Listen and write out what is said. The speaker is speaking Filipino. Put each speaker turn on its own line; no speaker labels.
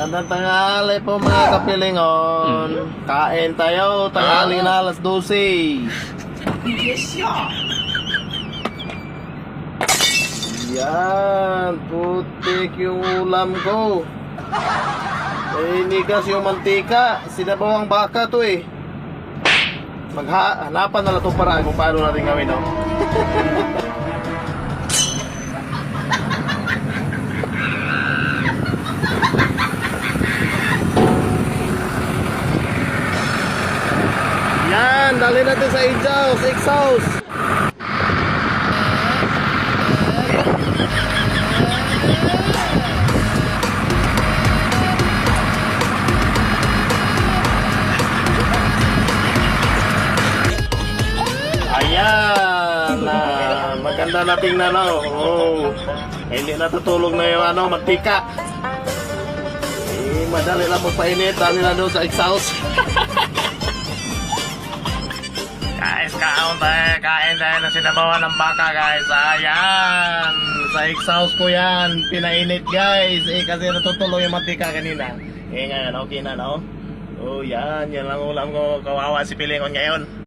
Magandang tanghali po mga kapilingon. Kain tayo, tanghali na alas 12. Yan, putik yung ulam ko. Inigas yung mantika. Sinabaw ang baka to eh. Maghanapan na lang itong paraan kung paano natin gawin, no? Yan, dali natin sa exhaust. Ayan, maganda na tingnan, no? Oh, hindi natutulog na yung mantika. Madali lang magpainit, dali na doon sa exhaust. Guys, kain tayo ng sinabawan ng baka, guys. Ayan, sa exhaust ko yan, pinainit, guys. Kasi natutulog yung mantika kanina. Ngayon, okay na, no? Oh, yan lang ulam ko. Kawawa si Pilingon ngayon.